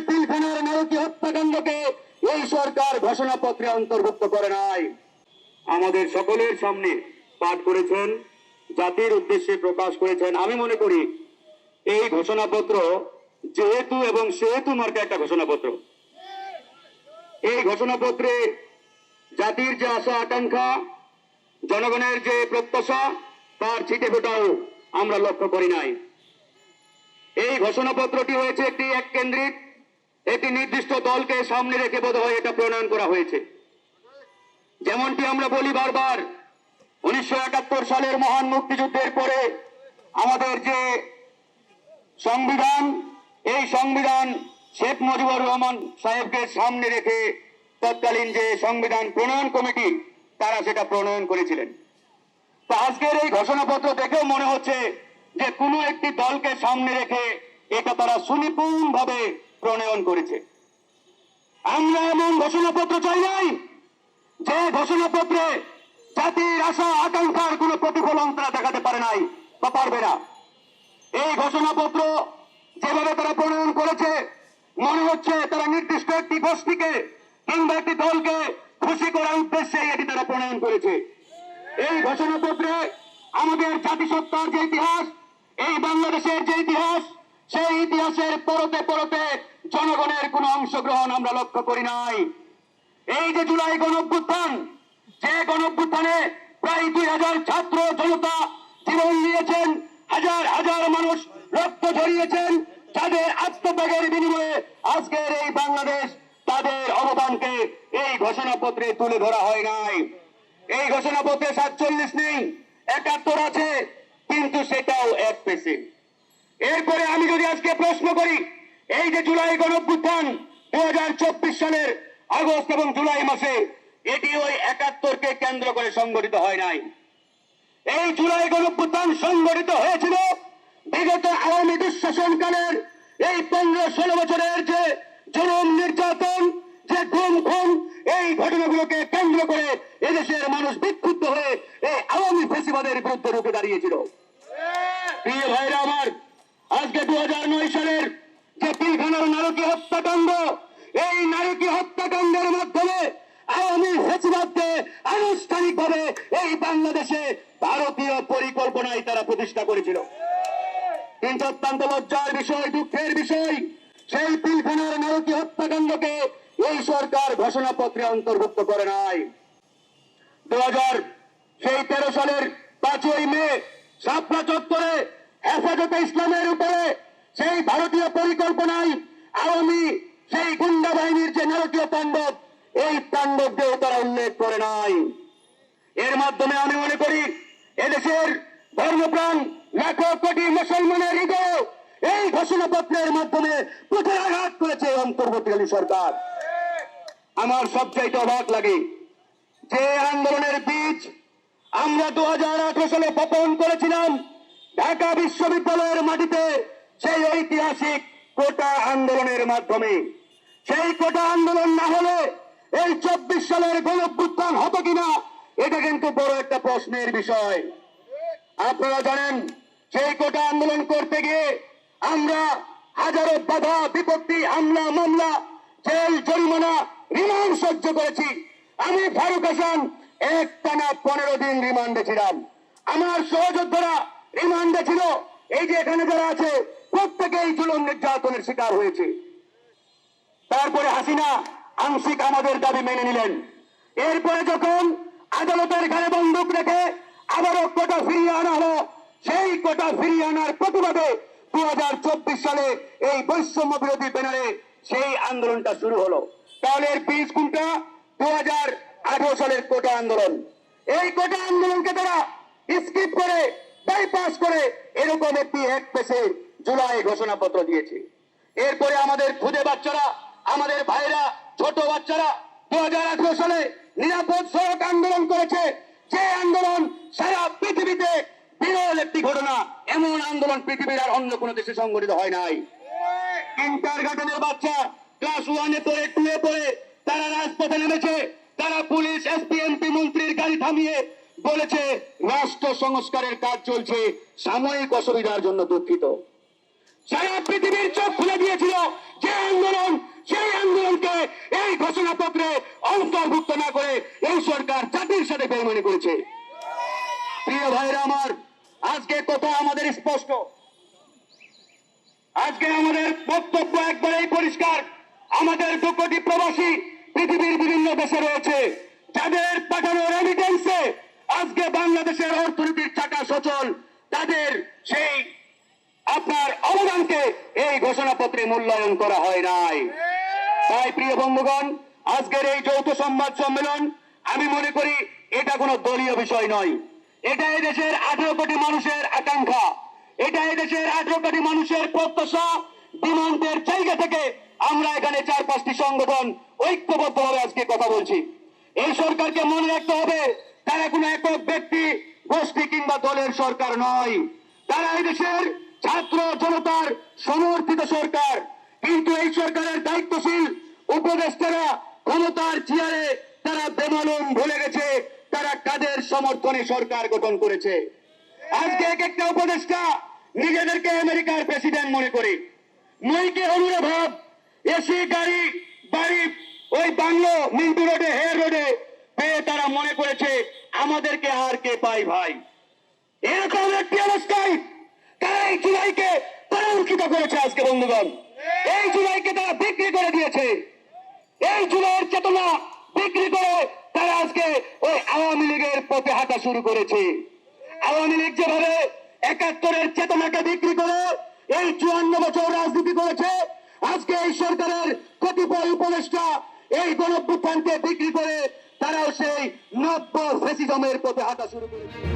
পিলখানার নারকীয় হত্যাকাণ্ডকে এই সরকার ঘোষণাপত্রে অন্তর্ভুক্ত করে নাই। আমাদের সকলের সামনে পাঠ করেছেন, জাতির উদ্দেশ্যে প্রকাশ করেছেন। আমি মনে করি এই ঘোষণাপত্র যেহেতু এবং সেহেতু মার্কা একটা ঘোষণাপত্র, এই ঘোষণাপত্রে জাতির যে আশা আকাঙ্ক্ষা, জনগণের যে প্রত্যাশা, তার ছিটে ফোটাও আমরা লক্ষ্য করি নাই। এই ঘোষণাপত্রটি হয়েছে একটি এককেন্দ্রিক, একটি নির্দিষ্ট দলকে সামনে রেখে বোধহয় এটা প্রণয়ন করা হয়েছে। যেমনটি আমরা বলি বারবার, 1971 সালের মহান মুক্তিযুদ্ধের পরে আমাদের যে সংবিধান, এই সংবিধান শেখ মুজিবুর রহমান সাহেবকে সামনে রেখে তৎকালীন যে সংবিধান প্রণয়ন কমিটি, তারা সেটা প্রণয়ন করেছিলেন। তো আজকের এই ঘোষণাপত্র দেখেও মনে হচ্ছে যে কোনো একটি দলকে সামনে রেখে এটা তারা সুনিপুণভাবে প্রণয়ন করেছে। আমরা এমন ঘোষণাপত্র চাই নাই যে ঘোষণাপত্রে জাতির আশা আকাঙ্ক্ষার কোন প্রতিফলন তারা দেখাতে পারে নাই বা পারবে না। এই ঘোষণাপত্র যেভাবে তারা প্রণয়ন করেছে, মনে হচ্ছে তারা নির্দিষ্ট একটি গোষ্ঠীকে কিংবা একটি দলকে খুশি করার উদ্দেশ্যে এটি তারা প্রণয়ন করেছে। এই ঘোষণাপত্রে আমাদের জাতিসত্তার যে ইতিহাস, এই বাংলাদেশের যে ইতিহাস, সেই ইতিহাসের পরতে পরতে জনগণের কোন অংশগ্রহণ আমরা লক্ষ্য করি নাই। এই যে জুলাই গণঅভ্যুত্থান, যে গণঅভ্যুত্থানে প্রায় 2000 ছাত্র জনতা জীবন দিয়েছেন, হাজার হাজার মানুষ রক্ত ঝরিয়েছেন, যাদের আত্মত্যাগের বিনিময়ে আজকের এই বাংলাদেশ, তাদের অবদানকে এই ঘোষণাপত্রে তুলে ধরা হয় নাই। এই ঘোষণাপত্রে 47 নেই, 71 আছে, কিন্তু সেটাও এক পেছে। এরপরে আমি যদি আজকে প্রশ্ন করি, এই যে জুলাই গণঅভ্যুত্থান 2024 সালের আগস্ট এবং জুলাই মাসে, এটি ওই 71কে কেন্দ্র করে সংগঠিত হয় নাই। এই জুলাই গণঅভ্যুত্থান সংগঠিত হয়েছিল বিগত আওয়ামী দুঃশাসনকালের এই 15-16 বছরের যে জুলুম নির্যাতন, যে গুম খুন, এই ঘটনাগুলোকে কেন্দ্র করে এদেশের মানুষ বিক্ষুব্ধ হয়ে এই আওয়ামী ফ্যাসিবাদের বিরুদ্ধে রুখে দাঁড়িয়েছিল। প্রিয় ভাইরা আমার, আজকে 2009 সালের যে পিলখানার নারকীয় হত্যাকাণ্ড, এই নারকীয় হত্যাকাণ্ডের মাধ্যমে আওয়ামী ফ্যাসিবাদকে আনুষ্ঠানিকভাবে এই বাংলাদেশে ভারতীয় পরিকল্পনায় তারা প্রতিষ্ঠা করেছিল। কিন্তু অত্যন্ত লজ্জার বিষয়, দুঃখের বিষয়, সেই পিলখানার নারকীয় হত্যাকাণ্ডকে এই সরকার ঘোষণাপত্রে অন্তর্ভুক্ত করে নাই। 2013 সালের 5ই মে শাপলা চত্বরে হেফাজতে ইসলামের উপরে সেই ভারতীয় পরিকল্পনায় আওয়ামী সেই গুন্ডা বাহিনীর যে নারকীয় তাণ্ডব, এই তাণ্ডবকেও তারা উল্লেখ করে নাই। এর মাধ্যমে আমি মনে করি এদেশের ধর্মপ্রাণ লাখো কোটি মুসলমানের হৃদয় এই ঘোষণাপত্রের মাধ্যমে প্রত্যাঘাত করেছে অন্তর্বর্তীকালীন সরকার। আমার সবচাইতে অবাক লাগে যে আন্দোলনের বীজ আমরা 2018 সালে বপন করেছিলাম ঢাকা বিশ্ববিদ্যালয়ের মাটিতে, সেই ঐতিহাসিক কোটা আন্দোলনের মাধ্যমে। সেই কোটা আন্দোলন না হলে এই 24 সালের গণঅভ্যুত্থান হতো কিনা, এটা কিন্তু বড় একটা প্রশ্নের বিষয়। আপনারা জানেন, সেই কোটা আন্দোলন করতে গিয়ে আমরা হাজারো বাধা বিপত্তি, হামলা মামলা, জেল জরিমানা, রিমান্ড সহ্য করেছি। আমি ফারুক হাসান একটানা 15 দিন রিমান্ডে ছিলাম। আমার সহযোদ্ধারা রিমান্ডে ছিল। এই যে এখানে যারা আছে প্রত্যেকেই জুলুম নির্যাতনের শিকার হয়েছে। তারপরে হাসিনা আংশিক আমাদের দাবি মেনে নিলেন। এরপরে যখন আদালতের ঘাড়ে বন্দুক রেখে আবারও কোটা ফিরিয়ে আনা হলো, সেই কোটা ফিরিয়ে আনার প্রতিবাদে 2024 সালে এই বৈষম্য বিরোধী ব্যানারে সেই আন্দোলনটা শুরু হলো। তাহলে এর বীজ কোনটা? 2018 সালের কোটা আন্দোলন। এই কোটা আন্দোলনকে তারা স্কিপ করে, বাইপাস করে এরকম একটি এক পেছে জুলাই ঘোষণাপত্র দিয়েছে। এরপরে আমাদের খুদে বাচ্চারা, আমাদের ভাইরা, ছোট বাচ্চারা 2018 সালে নিরাপদ সড়ক আন্দোলন করেছে। যে আন্দোলন সারা পৃথিবীতে বিরল একটি ঘটনা, এমন আন্দোলন পৃথিবীর আর অন্য কোন দেশে সংগঠিত হয় নাই। কিন্ডারগার্টেনের বাচ্চা ক্লাস 1-এ পড়ে, 2-এ পড়ে তারা রাজপথে নেমেছে। তারা পুলিশ, এসপি, এমপি মন্ত্রীর গাড়ি থামিয়ে বলেছে রাষ্ট্র সংস্কারের কাজ চলছে, সাময়িক অসুবিধার জন্য দুঃখিত। সারা পৃথিবীর চোখ খুলে দিয়েছিল যে আন্দোলন অন্তর্ভুক্ত না করে এই সরকার জাতির সাথে বেইমানি করেছে। প্রিয় ভাইরা আমার, আজকে কথা আমাদের স্পষ্ট, আজকে আমাদের বক্তব্য একবারেই পরিষ্কার। আমাদের 2 কোটি প্রবাসী পৃথিবীর বিভিন্ন দেশে রয়েছে, যাদের পাঠানোর এভিডেন্সে আজকে বাংলাদেশের অর্থনীতির চাকা সচল, তাদের সেই আপনার অবদানকে এই ঘোষণাপত্রে মূল্যায়ন করা হয় নাই। তাই প্রিয় বন্ধুগণ, আজকের এই যৌথ সংবাদ সম্মেলন আমি মনে করি এটা কোনো দলীয় বিষয় নয়। এটা এই দেশের 18 কোটি মানুষের আকাঙ্ক্ষা, এটা এই দেশের 18 কোটি মানুষের প্রত্যাশা। ডিমান্ডের জায়গা থেকে আমরা এখানে 4-5টি সংগঠন ঐক্যবদ্ধভাবে আজকে কথা বলছি। এই সরকারকে মনে রাখতে হবে, তারা কোনো একক ব্যক্তি, গোষ্ঠী কিংবা দলের সরকার নয়। তারা এই দেশের ছাত্র জনতার সমর্থিত সরকার। কিন্তু এই সরকারের দায়িত্বশীল উপদেষ্টারা ক্ষমতার চেয়ারে তারা বেমালুম ভুলে গেছে তারা কাদের সমর্থনে সরকার গঠন করেছে। আজকে এক একটা উপদেষ্টা নিজেদেরকে আমেরিকার প্রেসিডেন্ট মনে করে, নইকে হলুরে ভাব, এসি গাড়ি বাড়ি ওই বাংলো মিন্টু রোডে হেয়ার রোডে পেয়ে তারা মনে করেছে আমাদেরকে আর কে পাই ভাই। এরকম একটি অবস্থায় তারা এই জুলাইকে পরামর্শিত করেছে। আজকে বন্ধুগণ, এই জুলাইকে তারা বিক্রি করে দিয়েছে। এই জুলাইয়ের চেতনা বিক্রি করে তারা আজকে ওই আওয়ামী লীগের পথে হাঁটা শুরু করেছে। আওয়ামী লীগ যেভাবে 71-এর চেতনাকে বিক্রি করে এই 54 বছর রাজনীতি করেছে, আজকে এই সরকারের কতিপয় উপদেষ্টা এই গণঅভ্যুত্থানকে বিক্রি করে তারাও সেই নব্য ফ্যাসিজমের পথে হাঁটা শুরু করেছে।